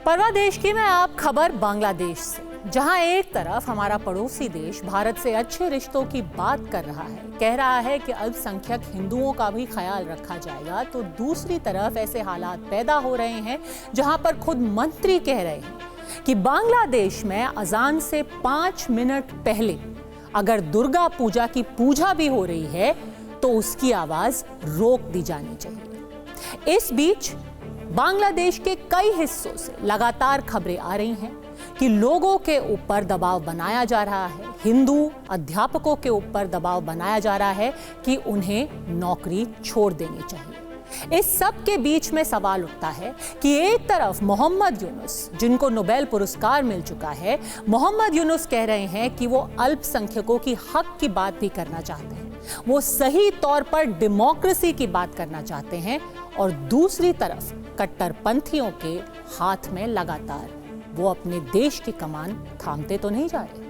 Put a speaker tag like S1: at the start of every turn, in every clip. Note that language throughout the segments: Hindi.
S1: परवादेश की मैं आप खबर बांग्लादेश से, जहां एक तरफ हमारा पड़ोसी देश भारत से अच्छे रिश्तों की बात कर रहा है, कह रहा है कि अल्पसंख्यक हिंदुओं का भी ख्याल रखा जाएगा, तो दूसरी तरफ ऐसे हालात पैदा हो रहे हैं जहां पर खुद मंत्री कह रहे हैं कि बांग्लादेश में अजान से 5 मिनट पहले अगर दुर्गा पूजा की पूजा भी हो रही है तो उसकी आवाज रोक दी जानी चाहिए। इस बीच बांग्लादेश के कई हिस्सों से लगातार खबरें आ रही हैं कि लोगों के ऊपर दबाव बनाया जा रहा है, हिंदू अध्यापकों के ऊपर दबाव बनाया जा रहा है कि उन्हें नौकरी छोड़ देनी चाहिए। इस सब के बीच में सवाल उठता है कि एक तरफ मोहम्मद यूनुस, जिनको नोबेल पुरस्कार मिल चुका है, मोहम्मद यूनुस कह रहे हैं कि वो अल्पसंख्यकों की हक की बात भी करना चाहते हैं, वो सही तौर पर डेमोक्रेसी की बात करना चाहते हैं, और दूसरी तरफ कट्टरपंथियों के हाथ में लगातार वो अपने देश की कमान थामते तो नहीं जा रहे।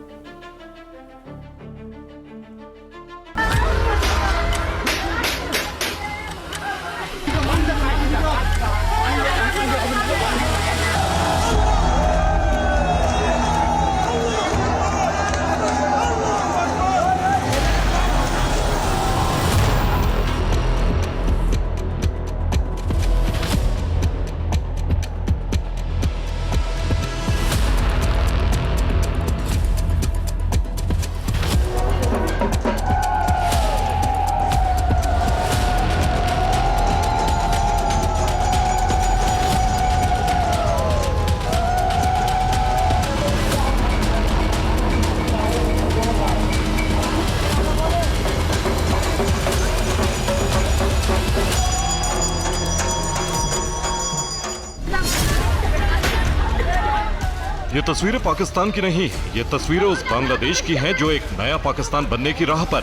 S2: ये तस्वीरें पाकिस्तान की नहीं, ये तस्वीरें उस बांग्लादेश की हैं जो एक नया पाकिस्तान बनने की राह पर।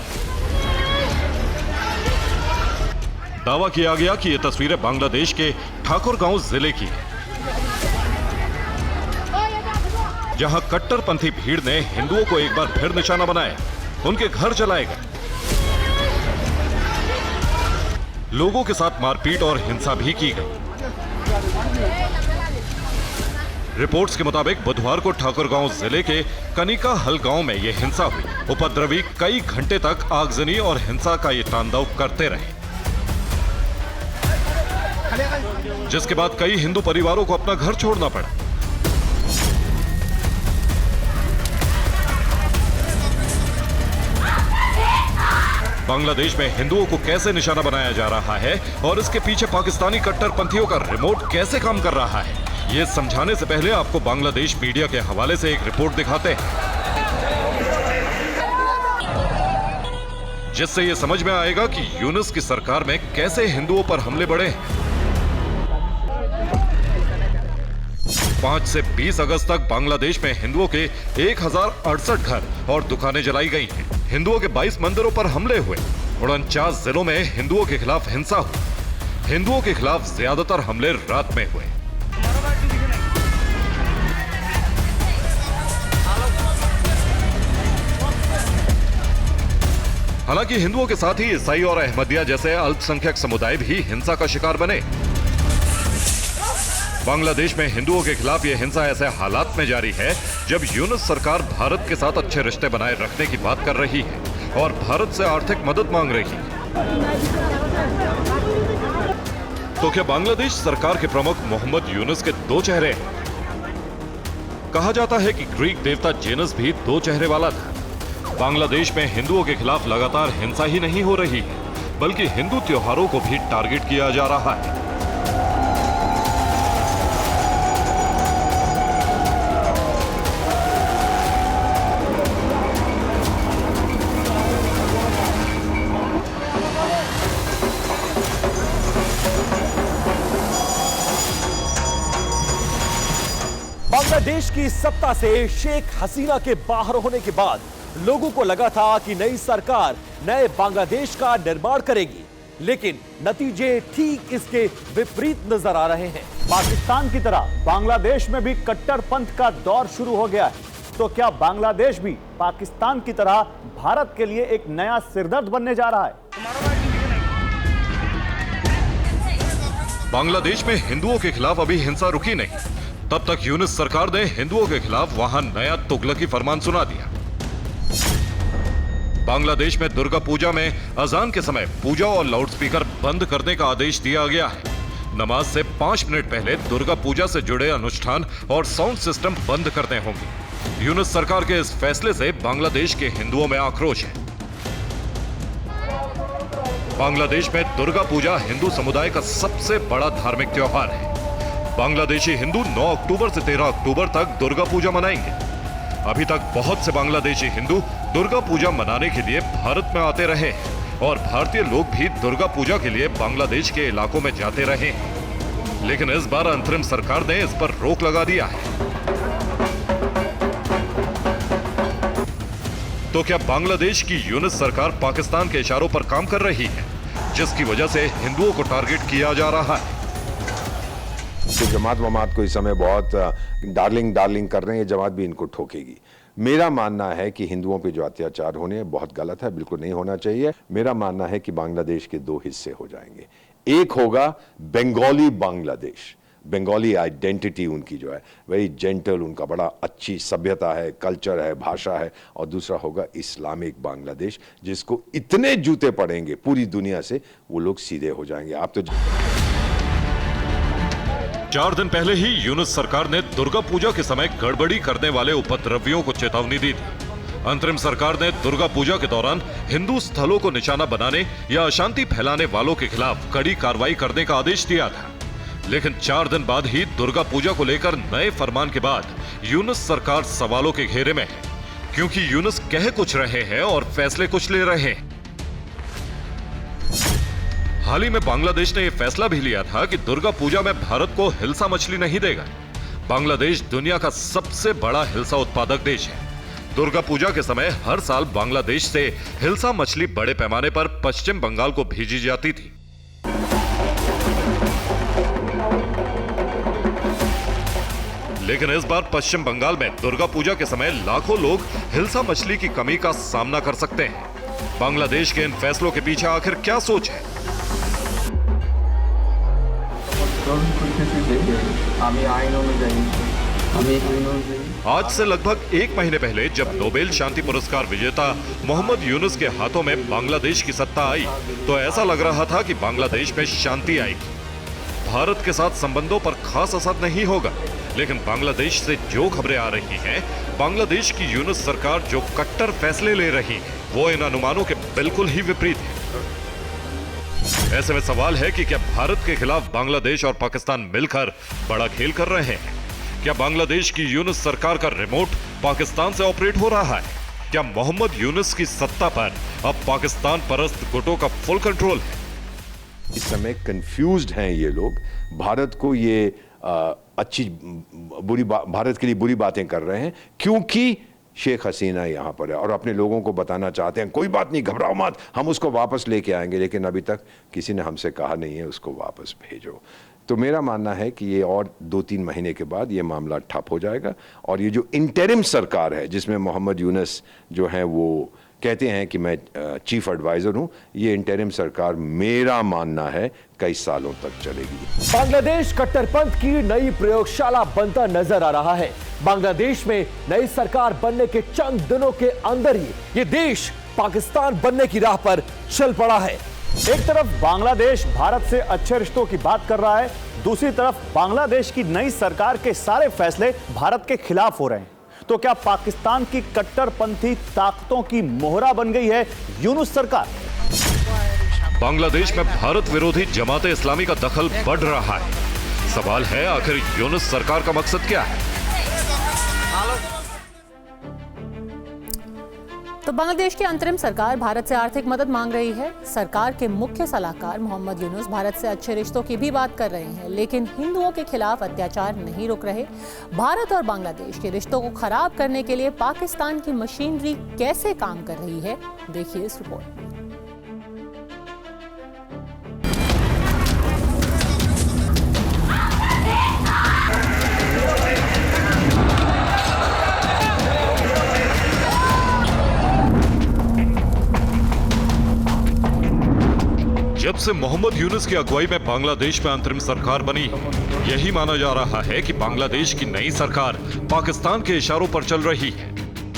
S2: दावा किया गया कि ये तस्वीरें बांग्लादेश के ठाकुरगांव जिले की हैं, जहां कट्टरपंथी भीड़ ने हिंदुओं को एक बार फिर निशाना बनाया, उनके घर जलाए गए, लोगों के साथ मारपीट और हिंसा भी की गई। रिपोर्ट्स के मुताबिक बुधवार को ठाकुरगांव जिले के कनिका हल गांव में यह हिंसा हुई। उपद्रवी कई घंटे तक आगजनी और हिंसा का ये तांडव करते रहे, जिसके बाद कई हिंदू परिवारों को अपना घर छोड़ना पड़ा। बांग्लादेश में हिंदुओं को कैसे निशाना बनाया जा रहा है और इसके पीछे पाकिस्तानी कट्टरपंथियों का रिमोट कैसे काम कर रहा है, ये समझाने से पहले आपको बांग्लादेश मीडिया के हवाले से एक रिपोर्ट दिखाते हैं, जिससे ये समझ में आएगा कि यूनुस की सरकार में कैसे हिंदुओं पर हमले बढ़े हैं। 5 से 20 अगस्त तक बांग्लादेश में हिंदुओं के 1068 घर और दुकानें जलाई गई हैं। हिंदुओं के 22 मंदिरों पर हमले हुए। 49 जिलों में हिंदुओं के खिलाफ हिंसा हुई। हिंदुओं के खिलाफ ज्यादातर हमले रात में हुए। हालांकि हिंदुओं के साथ ही ईसाई और अहमदिया जैसे अल्पसंख्यक समुदाय भी हिंसा का शिकार बने। बांग्लादेश में हिंदुओं के खिलाफ यह हिंसा ऐसे हालात में जारी है जब यूनुस सरकार भारत के साथ अच्छे रिश्ते बनाए रखने की बात कर रही है और भारत से आर्थिक मदद मांग रही है। तो क्या बांग्लादेश सरकार के प्रमुख मोहम्मद यूनुस के 2 चेहरे हैं? कहा जाता है कि ग्रीक देवता जेनस भी 2 चेहरे वाला था। बांग्लादेश में हिंदुओं के खिलाफ लगातार हिंसा ही नहीं हो रही है, बल्कि हिंदू त्योहारों को भी टारगेट किया जा रहा है।
S3: बांग्लादेश की सत्ता से शेख हसीना के बाहर होने के बाद लोगों को लगा था कि नई सरकार नए बांग्लादेश का निर्माण करेगी, लेकिन नतीजे ठीक इसके विपरीत नजर आ रहे हैं। पाकिस्तान की तरह बांग्लादेश में भी कट्टरपंथ का दौर शुरू हो गया है। तो क्या बांग्लादेश भी पाकिस्तान की तरह भारत के लिए एक नया सिरदर्द बनने जा रहा है?
S2: बांग्लादेश में हिंदुओं के खिलाफ अभी हिंसा रुकी नहीं। तब तक यूनुस सरकार ने हिंदुओं के खिलाफ वहां नया तुगलकी फरमान सुना दिया। बांग्लादेश में दुर्गा पूजा में अजान के समय पूजा और लाउडस्पीकर बंद करने का आदेश दिया गया है। नमाज से 5 मिनट पहले दुर्गा पूजा से जुड़े अनुष्ठान और साउंड सिस्टम बंद करने होंगे। यूनुस सरकार के इस फैसले से बांग्लादेश के हिंदुओं में आक्रोश है। बांग्लादेश में दुर्गा पूजा हिंदू समुदाय का सबसे बड़ा धार्मिक त्योहार है। बांग्लादेशी हिंदू 9 अक्टूबर से 13 अक्टूबर तक दुर्गा पूजा मनाएंगे। अभी तक बहुत से बांग्लादेशी हिंदू दुर्गा पूजा मनाने के लिए भारत में आते रहे हैं और भारतीय लोग भी दुर्गा पूजा के लिए बांग्लादेश के इलाकों में जाते रहे हैं। लेकिन इस बार अंतरिम सरकार ने इस पर रोक लगा दिया है। तो क्या बांग्लादेश की यूनुस सरकार पाकिस्तान के इशारों पर काम कर रही है, जिसकी वजह से हिंदुओं को टारगेट किया जा रहा है?
S4: तो जमात वमात को इस समय बहुत डार्लिंग कर रहे हैं, जमात भी इनको ठोकेगी। मेरा मानना है कि हिंदुओं पे जो अत्याचार होने हैं बहुत गलत है, बिल्कुल नहीं होना चाहिए। मेरा मानना है कि बांग्लादेश के 2 हिस्से हो जाएंगे। एक होगा बंगाली बांग्लादेश, बंगाली आइडेंटिटी उनकी जो है वेरी जेंटल, उनका बड़ा अच्छी सभ्यता है, कल्चर है, भाषा है। और दूसरा होगा इस्लामिक बांग्लादेश, जिसको इतने जूते पड़ेंगे पूरी दुनिया से, वो लोग सीधे हो जाएंगे। आप तो
S2: 4 दिन पहले ही यूनुस सरकार ने दुर्गा पूजा के समय गड़बड़ी करने वाले उपद्रवियों को चेतावनी दी थी। अंतरिम सरकार ने दुर्गा पूजा के दौरान हिंदू स्थलों को निशाना बनाने या अशांति फैलाने वालों के खिलाफ कड़ी कार्रवाई करने का आदेश दिया था। लेकिन 4 दिन बाद ही दुर्गा पूजा को लेकर नए फरमान के बाद यूनुस सरकार सवालों के घेरे में है, क्योंकि यूनुस कह कुछ रहे हैं और फैसले कुछ ले रहे हैं। हाल ही में बांग्लादेश ने यह फैसला भी लिया था कि दुर्गा पूजा में भारत को हिल्सा मछली नहीं देगा। बांग्लादेश दुनिया का सबसे बड़ा हिल्सा उत्पादक देश है। दुर्गा पूजा के समय हर साल बांग्लादेश से हिल्सा मछली बड़े पैमाने पर पश्चिम बंगाल को भेजी जाती थी। लेकिन इस बार पश्चिम बंगाल में दुर्गा पूजा के समय लाखों लोग हिल्सा मछली की कमी का सामना कर सकते हैं। बांग्लादेश के इन फैसलों के पीछे आखिर क्या सोच है? आज से लगभग 1 महीने पहले जब नोबेल शांति पुरस्कार विजेता मोहम्मद यूनुस के हाथों में बांग्लादेश की सत्ता आई, तो ऐसा लग रहा था कि बांग्लादेश में शांति आएगी, भारत के साथ संबंधों पर खास असर नहीं होगा। लेकिन बांग्लादेश से जो खबरें आ रही हैं, बांग्लादेश की यूनुस सरकार जो कट्टर फैसले ले रही है, वो इन अनुमानों के बिल्कुल ही विपरीत है। ऐसे में सवाल है कि क्या भारत के खिलाफ बांग्लादेश और पाकिस्तान मिलकर बड़ा खेल कर रहे हैं? क्या बांग्लादेश की यूनुस सरकार का रिमोट पाकिस्तान से ऑपरेट हो रहा है? क्या मोहम्मद यूनुस की सत्ता पर अब पाकिस्तान परस्त गुटों का फुल कंट्रोल है?
S4: इस समय कंफ्यूज्ड हैं ये लोग। भारत को ये भारत के लिए बुरी बातें कर रहे हैं, क्योंकि शेख हसीना यहाँ पर है और अपने लोगों को बताना चाहते हैं कोई बात नहीं, घबराओ मत, हम उसको वापस लेके आएंगे। लेकिन अभी तक किसी ने हमसे कहा नहीं है उसको वापस भेजो। तो मेरा मानना है कि ये और 2-3 महीने के बाद ये मामला ठप हो जाएगा। और ये जो इंटरिम सरकार है, जिसमें मोहम्मद यूनुस जो है वो कहते हैं कि मैं चीफ एडवाइजर हूं, ये इंटरिम सरकार मेरा मानना है कई सालों तक चलेगी।
S3: बांग्लादेश कट्टरपंथ की नई प्रयोगशाला बनता नजर आ रहा है। बांग्लादेश में नई सरकार बनने के चंद दिनों के अंदर ही ये देश पाकिस्तान बनने की राह पर चल पड़ा है।
S5: एक तरफ बांग्लादेश भारत से अच्छे रिश्तों की बात कर रहा है, दूसरी तरफ बांग्लादेश की नई सरकार के सारे फैसले भारत के खिलाफ हो रहे हैं। तो क्या पाकिस्तान की कट्टरपंथी ताकतों की मोहरा बन गई है यूनुस सरकार?
S2: बांग्लादेश में भारत विरोधी जमात इस्लामी का दखल बढ़ रहा है। सवाल है आखिर यूनुस सरकार का मकसद क्या है?
S1: तो बांग्लादेश की अंतरिम सरकार भारत से आर्थिक मदद मांग रही है। सरकार के मुख्य सलाहकार मोहम्मद यूनुस भारत से अच्छे रिश्तों की भी बात कर रहे हैं, लेकिन हिंदुओं के खिलाफ अत्याचार नहीं रुक रहे। भारत और बांग्लादेश के रिश्तों को खराब करने के लिए पाकिस्तान की मशीनरी कैसे काम कर रही है, देखिए इस रिपोर्ट में।
S2: जब से मोहम्मद यूनुस की अगुवाई में बांग्लादेश में अंतरिम सरकार बनी, यही माना जा रहा है कि बांग्लादेश की नई सरकार पाकिस्तान के इशारों पर चल रही है।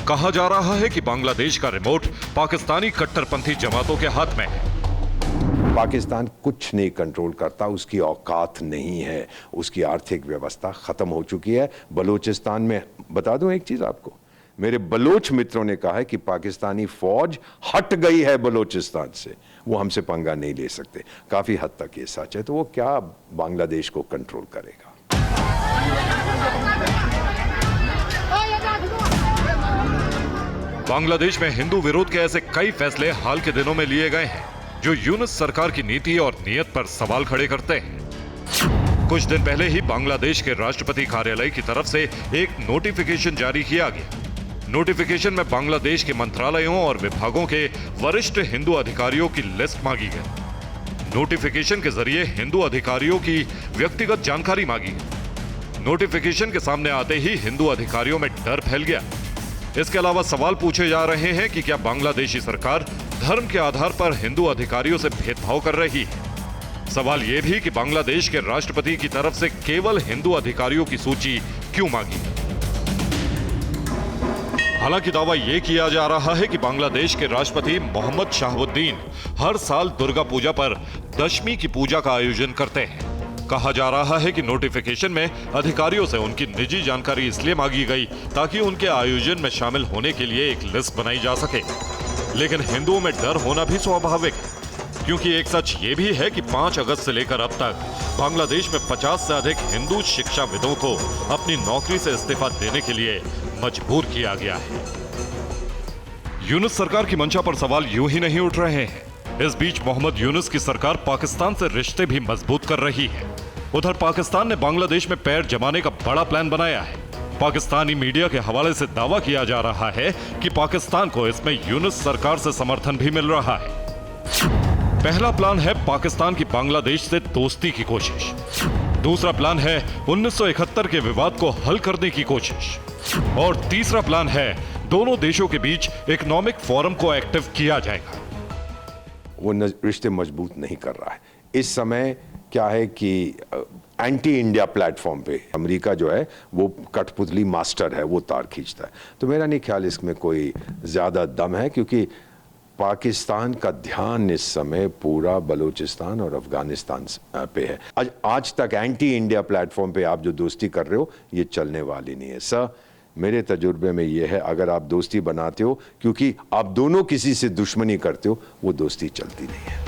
S2: कहा जा रहा है कि बांग्लादेश का रिमोट पाकिस्तानी कट्टरपंथी जमातों के हाथ में है।
S4: पाकिस्तान कुछ नहीं कंट्रोल करता, उसकी औकात नहीं है, उसकी आर्थिक व्यवस्था खत्म हो चुकी है। बलूचिस्तान में बता दूं एक चीज आपको, मेरे बलोच मित्रों ने कहा है कि पाकिस्तानी फौज हट गई है बलूचिस्तान से, वो हमसे पंगा नहीं ले सकते। काफी हद तक ये सच है, तो वो क्या बांग्लादेश को कंट्रोल करेगा।
S2: बांग्लादेश में हिंदू विरोध के ऐसे कई फैसले हाल के दिनों में लिए गए हैं जो यूनुस सरकार की नीति और नीयत पर सवाल खड़े करते हैं। कुछ दिन पहले ही बांग्लादेश के राष्ट्रपति कार्यालय की तरफ से एक नोटिफिकेशन जारी किया गया। नोटिफिकेशन में बांग्लादेश के मंत्रालयों और विभागों के वरिष्ठ हिंदू अधिकारियों की लिस्ट मांगी गई। नोटिफिकेशन के जरिए हिंदू अधिकारियों की व्यक्तिगत जानकारी मांगी गई। नोटिफिकेशन के सामने आते ही हिंदू अधिकारियों में डर फैल गया। इसके अलावा सवाल पूछे जा रहे हैं कि क्या बांग्लादेशी सरकार धर्म के आधार पर हिंदू अधिकारियों से भेदभाव कर रही है। सवाल यह भी कि बांग्लादेश के राष्ट्रपति की तरफ से केवल हिंदू अधिकारियों की सूची क्यों मांगी। हालांकि दावा यह किया जा रहा है कि बांग्लादेश के राष्ट्रपति मोहम्मद शाहबुद्दीन हर साल दुर्गा पूजा पर दशमी की पूजा का आयोजन करते हैं। कहा जा रहा है कि नोटिफिकेशन में अधिकारियों से उनकी निजी जानकारी इसलिए मांगी गई ताकि उनके आयोजन में शामिल होने के लिए एक लिस्ट बनाई जा सके। लेकिन हिंदुओं में डर होना भी स्वाभाविक है, क्योंकि एक सच ये भी है कि 5 अगस्त से लेकर अब तक बांग्लादेश में 50 से अधिक हिंदू शिक्षाविदों को अपनी नौकरी से इस्तीफा देने के लिए मजबूर किया गया है। यूनुस सरकार की मंशा पर सवाल यूं ही नहीं उठ रहे हैं। इस बीच मोहम्मद यूनुस की सरकार पाकिस्तान से रिश्ते भी मजबूत कर रही है। उधर पाकिस्तान ने बांग्लादेश में पैर जमाने का बड़ा प्लान बनाया है। पाकिस्तानी मीडिया के हवाले से दावा किया जा रहा है कि पाकिस्तान को इसमें यूनुस सरकार से समर्थन भी मिल रहा है। पहला प्लान है पाकिस्तान की बांग्लादेश से दोस्ती की कोशिश। दूसरा प्लान है 1971 के विवाद को हल करने की कोशिश। और तीसरा प्लान है दोनों देशों के बीच इकोनॉमिक फोरम को एक्टिव किया जाएगा।
S4: वो रिश्ते मजबूत नहीं कर रहा है। इस समय क्या है कि एंटी इंडिया प्लेटफॉर्म पे अमेरिका जो है वो कठपुतली मास्टर है, वो तार खींचता है। तो मेरा नहीं ख्याल इसमें कोई ज़्यादा दम है, क्योंकि पाकिस्तान का ध्यान इस समय पूरा बलूचिस्तान और अफगानिस्तान पे है। आज तक एंटी इंडिया प्लेटफॉर्म पे आप जो दोस्ती कर रहे हो ये चलने वाली नहीं है। सर, मेरे तजुर्बे में ये है, अगर आप दोस्ती बनाते हो क्योंकि आप दोनों किसी से दुश्मनी करते हो, वो दोस्ती चलती नहीं है।